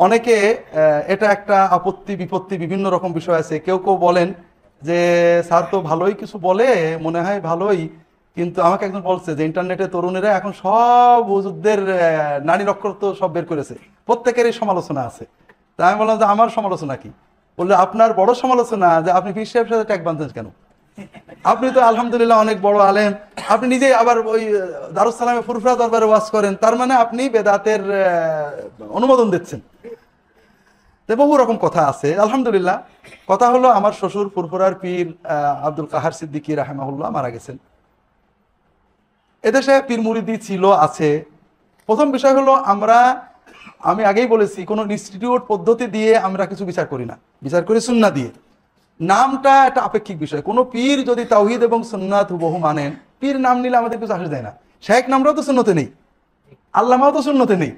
অনেকে এটা একটা আপত্তি বিপত্তি বিভিন্ন রকম বিষয় আছে। কেউ কেউ বলেন যে স্যার তো ভালোই কিছু বলে, মনে হয় ভালোই, কিন্তু আমাকে একজন বলছে যে ইন্টারনেটে তরুণেরা এখন সব হুজুরদের নারী নক্ষত্র সব বের করেছে, প্রত্যেকেরই সমালোচনা আছে। তা আমি বললাম যে আমার সমালোচনা কি? বললে আপনার বড় সমালোচনা যে আপনি পীর সাহেবের সাথে ট্যাগ বাঁধছেন কেন? আপনি তো আলহামদুলিল্লাহ অনেক বড় আলেম, আপনি নিজেই আবার ওই দারুস সালামে ফুরফুরা দরবারে ওয়াজ করেন, তার মানে আপনি বেদাতের অনুমোদন দিচ্ছেন। তো বহু রকম কথা আছে। আলহামদুলিল্লাহ, কথা হলো আমার শ্বশুর ফুরফুরার পীর আব্দুল কাহার সিদ্দিকী রাহিমাহুল্লাহ মারা গেছেন। এদেশে পীর মুরিদি ছিল, আছে। প্রথম বিষয় হলো আমি আগেই বলেছি, কোনো ইনস্টিটিউট পদ্ধতি দিয়ে আমরা কিছু বিচার করি না, বিচার করি সুন্নাহ দিয়ে। নামটা একটা আপেক্ষিক বিষয়। কোনো পীর যদি তাওহীদ এবং সুন্নাত হুবহু মানেন, পীর নাম নিলে আমাদের কিছু আসে যায় না। শায়েখ নামটাও তো সুন্নতে নেই, আল্লামাও তো সুন্নতে নেই।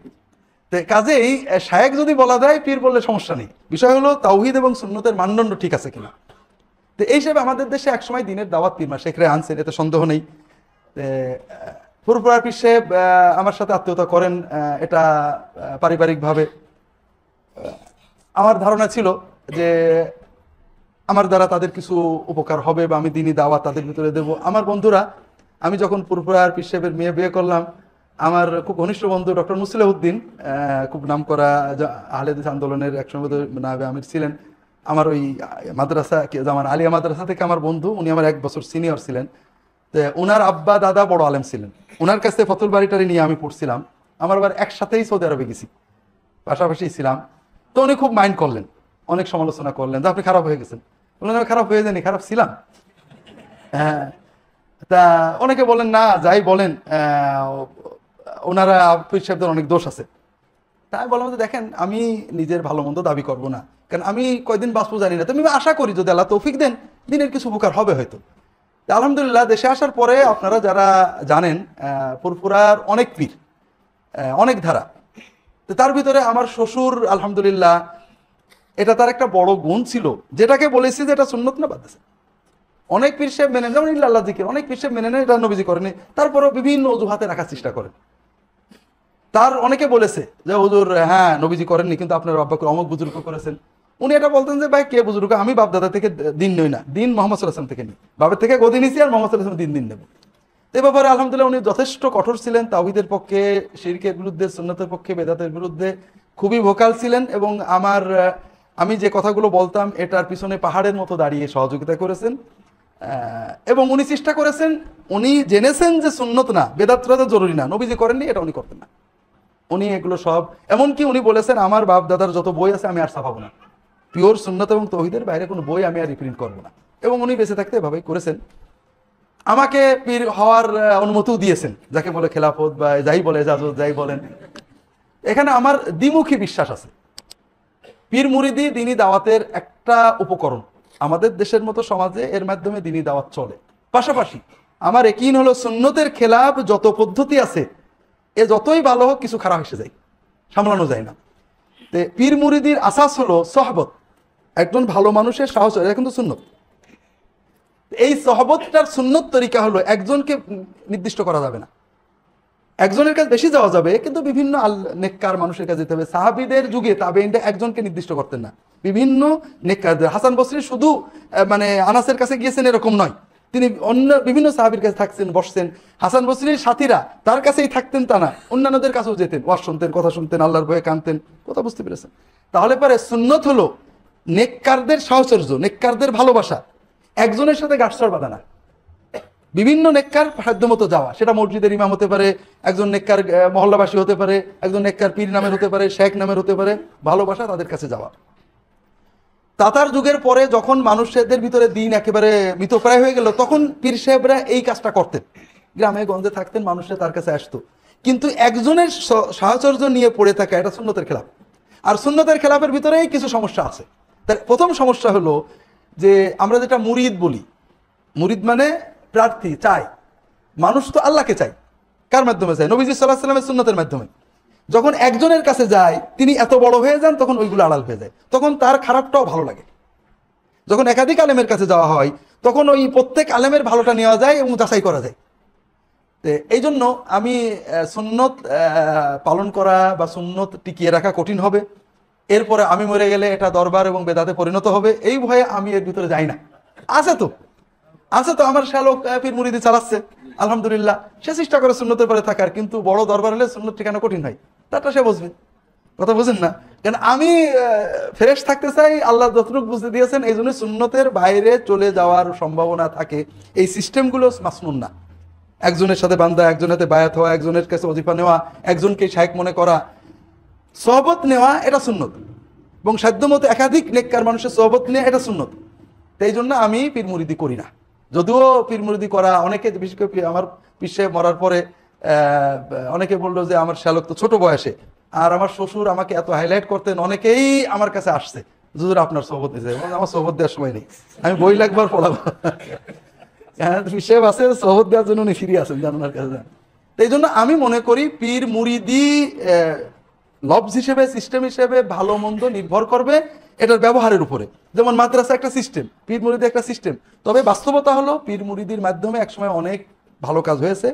কাজেই শায়েখ যদি বলা যায়, পীর বললে সমস্যা নেই। বিষয় হলো তাওহীদ এবং সুন্নতের মানদণ্ড ঠিক আছে কিনা। তো এই হিসেবে আমাদের দেশে একসময় দিনের দাওয়াত পীর মা শেখরে আনছেন, এতে সন্দেহ নেই। ফুরফুরার পীর সাহেব আমার সাথে আত্মীয়তা করেন, এটা পারিবারিকভাবে। আমার ধারণা ছিল যে আমার দ্বারা তাদের কিছু উপকার হবে বা আমি দিনই দাওয়াত তাদের ভিতরে দেব। আমার বন্ধুরা, আমি যখন ফুরফুরার পীর সাহেবের মেয়ে বিয়ে করলাম, আমার খুব ঘনিষ্ঠ বন্ধু ডক্টর মুসলিহউদ্দিন, খুব নামকরা আহলে হাদিস আন্দোলনের একসময় নায়েবে আমির ছিলেন, আমার ওই মাদ্রাসা আমার আলিয়া মাদ্রাসা থেকে আমার বন্ধু, উনি আমার 1 বছর সিনিয়র ছিলেন। তো ওনার আব্বা দাদা বড় আলেম ছিলেন, ওনার কাছে ফতুল বাড়িটারি নিয়ে আমি পড়ছিলাম। আমার আবার একসাথেই সৌদি আরবে গেছি, পাশাপাশি ছিলাম। তো উনি খুব মাইন্ড করলেন, অনেক সমালোচনা করলেন যে আপনি খারাপ হয়ে গেছেন। বললেন আমি খারাপ হয়ে যায়নি, খারাপ ছিলাম। হ্যাঁ, তা অনেকে বলেন না, যাই বলেন ওনারা পীর সাহেবদের অনেক দোষ আছে। তাই বললাম যে দেখেন, আমি নিজের ভালো মন্দ দাবি করবো না, কারণ আমি কয়দিন বাঁচবো জানি না। তুমি আশা করি যদি আল্লাহ তৌফিক দেন, দিনের কিছু উপকার হবে হয়তো। আলহামদুলিল্লাহ, দেশে আসার পরে আপনারা যারা জানেন, ফুরফুরার অনেক পীর, অনেক ধারা। তো তার ভিতরে আমার শ্বশুর আলহামদুলিল্লাহ, এটা তার একটা বড় গুণ ছিল, যেটাকে বলেছি যে এটা সুন্নত না বাদ আছে। অনেক পীর সাহেব মেনে, যেমন ইল্লাল্লাহ জিকির, অনেক পীর সাহেব মেনে নেন, এটা নবীজি করেনি, তারপরেও বিভিন্ন অজুহাতে রাখার চেষ্টা করেন। তার অনেকে বলেছে যে হুজুর হ্যাঁ নবীজি করেননি, কিন্তু আপনার আব্বাকে অমুক বুজুর্গ করেছেন। উনি এটা বলতেন যে ভাই কে বুজুর্গ, আমি বাপ দাদা থেকে দিন নই না, দিন মোহাম্মদ সাল্লাল্লাহু আলাইহি ওয়াসাল্লাম থেকে নিই, বাবার থেকে গদি নিছি আর মোহাম্মদ সাল্লাল্লাহু আলাইহি ওয়াসাল্লাম দিন নেব। এ ব্যাপারে আলহামদুলিল্লাহ উনি যথেষ্ট কঠোর ছিলেন, তাওহীদের পক্ষে, শিরকের বিরুদ্ধে, সুন্নতের পক্ষে, বেদাতের বিরুদ্ধে খুবই ভোকাল ছিলেন। এবং আমি যে কথাগুলো বলতাম এটার পিছনে পাহাড়ের মতো দাঁড়িয়ে সহযোগিতা করেছেন। এবং উনি চেষ্টা করেছেন, উনি জেনেছেন যে সুন্নত না, বেদাতটা জরুরি না, নবীজি করেননি, এটা উনি করতেন না। উনি এগুলো সব, এমনকি উনি বলেছেন আমার বাপ দাদার যত বই আছে আমি আর ছাপাবো না, পিওর সুন্নত এবং তৌহিদের বাইরে কোনো বই আমি আর রিপ্রিন্ট করবো না। এবং উনি বেঁচে থাকতে এভাবেই করেছেন। আমাকে পীর হওয়ার অনুমতিও দিয়েছেন, যাকে বলে খেলাফত বা যাই বলে এজাজত যাই বলেন। এখানে আমার দ্বিমুখী বিশ্বাস আছে। পীর মুরিদি দিনী দাওয়াতের একটা উপকরণ, আমাদের দেশের মতো সমাজে এর মাধ্যমে দিনী দাওয়াত চলে। পাশাপাশি আমার ইয়াকিন হলো সুন্নতের খেলাফ যত পদ্ধতি আছে, এ যতই ভালো হোক কিছু খারাপ এসে যায়, সামলানো যায় না। পীর মুরিদির আসাস হলো সহবত, একজন ভালো মানুষের সাহস, এটা কিন্তু সুন্নত। এই সহবতটার সুন্নত তরিকা হলো একজনকে নির্দিষ্ট করা যাবে না, একজনের কাছে বেশি যাওয়া যাবে, কিন্তু বিভিন্ন নেককার মানুষের কাছে যেতে হবে। সাহাবীদের যুগে তাবেঈনরা একজনকে নির্দিষ্ট করতেন না, বিভিন্ন নেককারদের। হাসান বসরি শুধু মানে আনাসের কাছে গিয়েছেন এরকম নয়, তিনি অন্য বিভিন্ন সাহাবীর কাছে থাকছেন, বসছেন। হাসান বসরির সাথীরা তার কাছেই থাকতেন তা না, অন্যান্যদের কাছেও যেতেন, ওয়াজ শুনতেন, কথা শুনতেন, আল্লাহর ভয়ে কাঁদতেন। কথা বুঝতে পেরেছেন? তাহলে পরে সুন্নত হলো নেককারদের সাহচর্য, নেককারদের ভালোবাসা, একজনের সাথে গাঁটছড় বাঁধা না, বিভিন্ন নেককার সাধ্যমতো যাওয়া। সেটা মসজিদের ইমাম হতে পারে, একজন নেককার মহল্লাবাসী হতে পারে, একজন নেককার পীর নামের হতে পারে, শেখ নামের হতে পারে, ভালোবাসা তাদের কাছে যাওয়া। তাতার যুগের পরে যখন মানুষদের ভিতরে দিন একেবারে মৃতপ্রায় হয়ে গেল, তখন পীর সাহেবরা এই কাজটা করতেন, গ্রামে গঞ্জে থাকতেন, মানুষরা তার কাছে আসতো। কিন্তু একজনের সাহচর্য নিয়ে পড়ে থাকা এটা সুন্নতের খেলাফ। আর সুন্নতের খেলাফের ভিতরেই কিছু সমস্যা আছে। তার প্রথম সমস্যা হলো যে আমরা যেটা মুরিদ বলি, মুরিদ মানে প্রার্থী, চাই। মানুষ তো আল্লাহকে চাই, কার মাধ্যমে চাই? নবীজি সাল্লাল্লাহু আলাইহি ওয়াসাল্লামের সুন্নতের মাধ্যমে। যখন একজনের কাছে যায়, তিনি এত বড় হয়ে যান, তখন ওইগুলো আড়াল হয়ে যায়, তখন তার খারাপটাও ভালো লাগে। যখন একাধিক আলেমের কাছে যাওয়া হয়, তখন ওই প্রত্যেক আলেমের ভালোটা নেওয়া যায় এবং যাচাই করা যায়। এই জন্য আমি সুন্নত পালন করা বা সুন্নত টিকিয়ে রাখা কঠিন হবে। এরপরে আমি মরে গেলে এটা দরবার এবং বেদাতে পরিণত হবে, এই ভয়ে আমি এর ভিতরে যাই না। আছে তো আমার শ্যালক পীর মুরিদি চালাচ্ছে, আলহামদুলিল্লাহ, সে চেষ্টা করে সুন্নতের পরে থাকার, কিন্তু বড় দরবার হলে সুন্নত ঠিকানা কঠিন হয়, তারটা সে বুঝবে। কথা বুঝেন না? কারণ আমি ফ্রেশ থাকতে চাই, আল্লাহ যতটুকু বুঝতে দিয়েছেন, এই জন্য সুন্নতের বাইরে চলে যাওয়ার সম্ভাবনা থাকে। এই সিস্টেমগুলো মাসনুন না। একজনের সাথে বান্দা, একজনের সাথে বায়াত হওয়া, একজনের কাছে ওজিফা নেওয়া, একজনকে শায়েখ মনে করা, সোহবত নেওয়া, এটা সুন্নত। এবং সাধ্যমতো একাধিক নেককার মানুষের সোহবত নেওয়া, এটা সুন্নত। এই জন্য আমি পীর মুরিদি করি না। যদিও পীর মুরিদি করা অনেকে, বিশেষ করে আমার পিসে মরার পরে অনেকে বললো যে আমার শ্যালক তো ছোট বয়সে, আর আমার শ্বশুর আমাকে এত হাইলাইট করতেন, অনেকেই আমার কাছে আসছে, হুজুর আপনার সোহবত দিয়েছে। আমার সোহবত দেওয়ার সময় নেই, আমি বই লাগবার পড়াবো। হিসেব আছে, সোহবত দেওয়ার জন্য উনি ফিরে আসেন জানার কাছে। এই জন্য আমি মনে করি পীর মুরিদি লফজ হিসেবে, সিস্টেম হিসেবে ভালো মন্দ নির্ভর করবে এটার ব্যবহারের উপরে। যেমন মাদ্রাসা একটা সিস্টেম, পীর মুরিদি একটা সিস্টেম। তবে বাস্তবতা হলো পীর মুরিদির মাধ্যমে একসময় অনেক ভালো কাজ হয়েছে,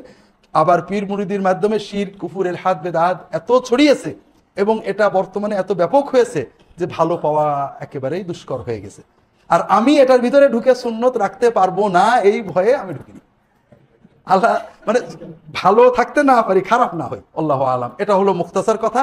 আবার পীর মুরিদির মাধ্যমে শিরক, কুফর, ইলহাদ, বেদাত এত ছড়িয়েছে এবং এটা বর্তমানে এত ব্যাপক হয়েছে যে ভালো পাওয়া একেবারেই দুষ্কর হয়ে গেছে। আর আমি এটার ভিতরে ঢুকে সুন্নত রাখতে পারবো না, এই ভয়ে আমি ঢুকিনি। আল্লাহ, মানে ভালো থাকতে না পারি, খারাপ না হয়, আল্লাহু আলাম। এটা হলো মুখতাসার কথা।